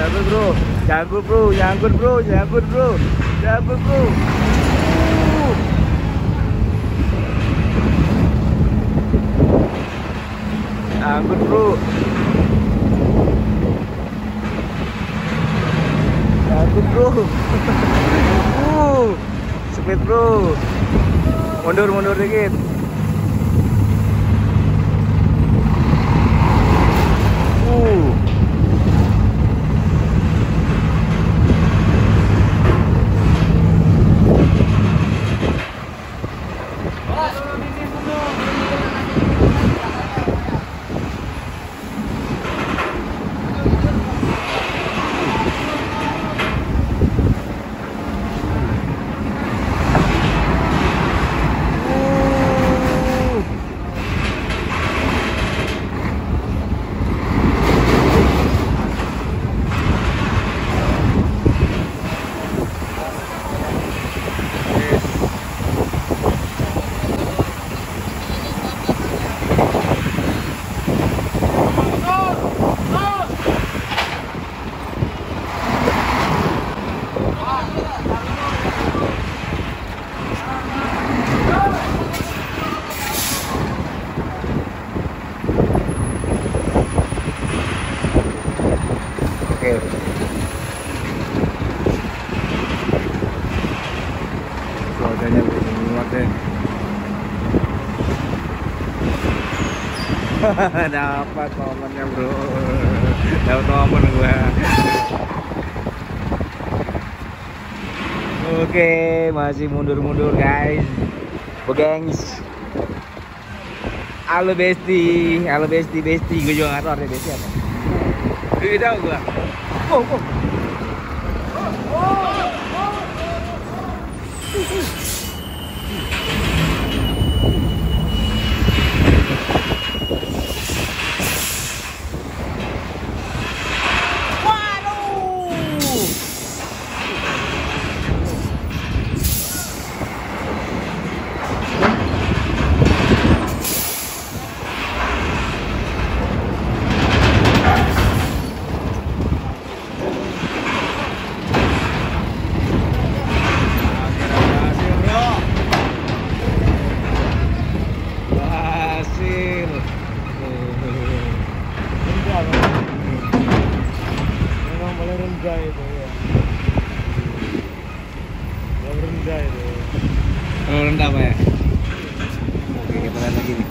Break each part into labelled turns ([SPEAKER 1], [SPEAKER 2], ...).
[SPEAKER 1] Nyangkut bro, nyangkut bro, nyangkut bro, nyangkut bro, nyangkut bro. Nyangkut bro. Nyangkut bro. Speed bro. Mundur dikit. Cuacanya begini deh. Dapat momennya bro, dapat momen gua. Oke, masih mundur guys, gengs. Halo besti, gue juga nggak tahu artinya besti apa. Gue tahu gua. Rendah apa ya? Oke, kita lihat lagi nih.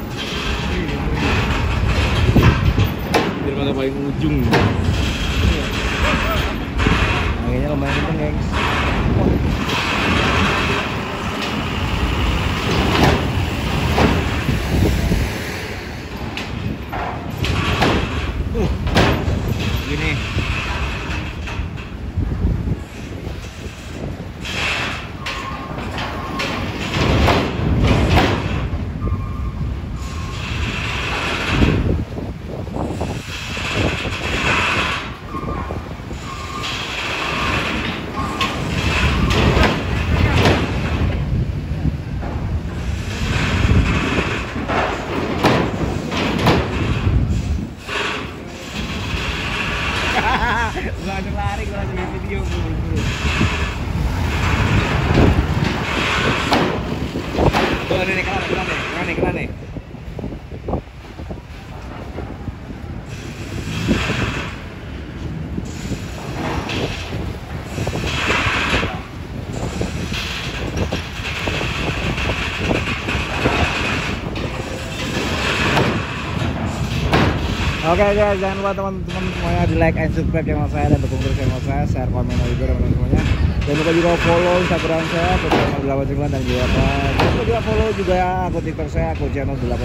[SPEAKER 1] Daripada paling ujung. Kayaknya lumayan kenceng, gengs. Gini. Gua ada lari, gua lagi video bro. Tuh nih, kena nih. Oke guys, jangan lupa teman-teman semuanya di like and subscribe channel saya dan dukung terus channel saya, share, komen, juga teman-teman semuanya. Jangan lupa juga follow Instagram saya, akun channel 89 dan juga jangan lupa juga follow juga akun TikTok saya, akun channel 89.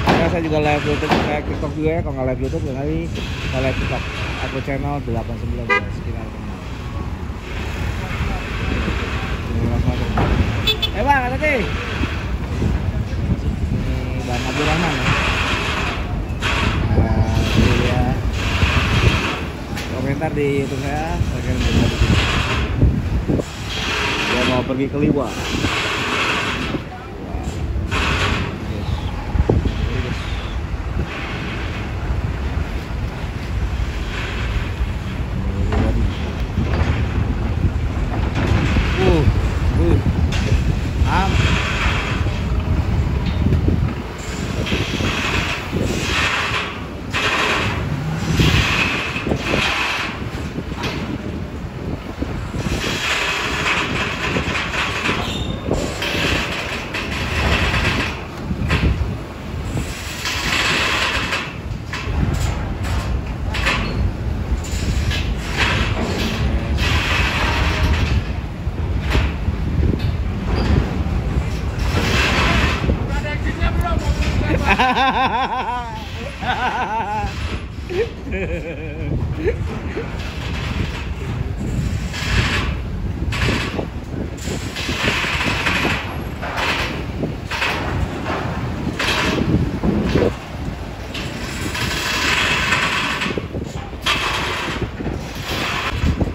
[SPEAKER 1] Karena saya juga live YouTube, saya TikTok juga ya, kalau nggak live YouTube kali nggak live TikTok, akun channel 89 guys. Sekitar bang, hati-hati. Ini Bang Abdurrahman ya. Komentar di YouTube saya akan berbagi. Dia mau pergi ke Liwa.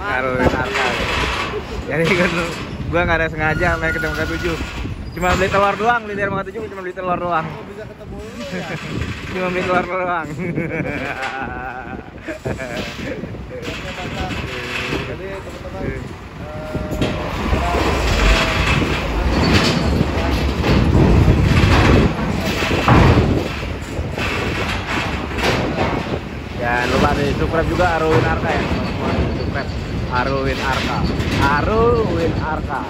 [SPEAKER 1] Ngaruhin harga. Jadi gua nggak ada sengaja main ke Dermaga 7. Cuma beli telur doang, beli Dermaga 7 cuma beli telur doang.
[SPEAKER 2] Oh, bisa ketemu lu ya.
[SPEAKER 1] Cuma beli telur doang.
[SPEAKER 2] Jadi teman-teman
[SPEAKER 1] jangan lupa di subscribe juga Arwin Arka ya teman-teman. Subscribe Arwin Arka. Arwin Arka.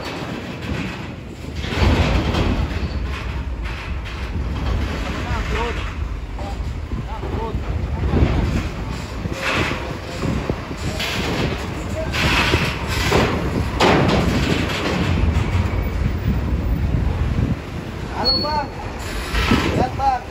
[SPEAKER 2] halo bang, lihat bang.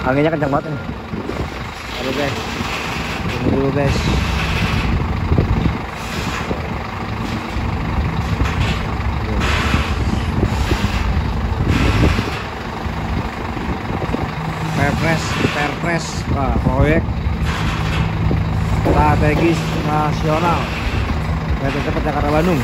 [SPEAKER 1] Anginnya kencang banget nih. Aduh guys, tunggu dulu guys. Perpres, proyek strategis nasional kereta cepat Jakarta Bandung.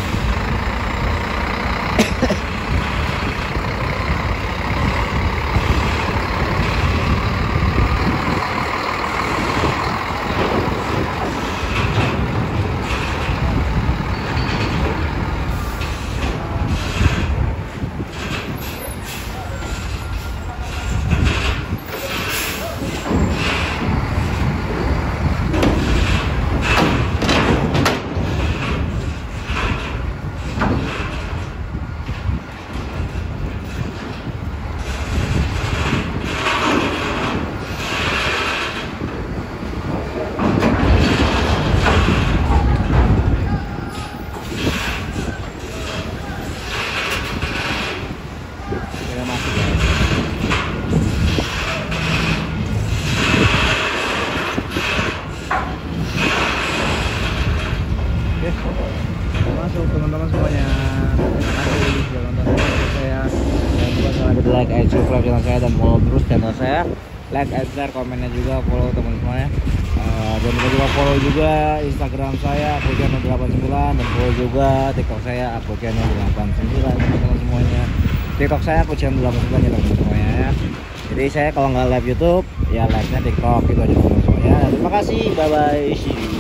[SPEAKER 1] Masuk teman-teman semuanya. Terima kasih sudah nonton video saya. Jangan lupa jangan lupa like, subscribe channel saya dan follow terus channel saya. Like, share, komennya juga, follow teman-teman semuanya. Jangan lupa juga follow juga Instagram saya @channel89 dan follow juga TikTok saya @channel89 teman-teman semuanya. TikTok saya @channel89 ya teman-teman semuanya ya. Jadi saya kalau nggak live YouTube ya live-nya TikTok gitu aja teman-teman semuanya. Terima kasih, bye bye.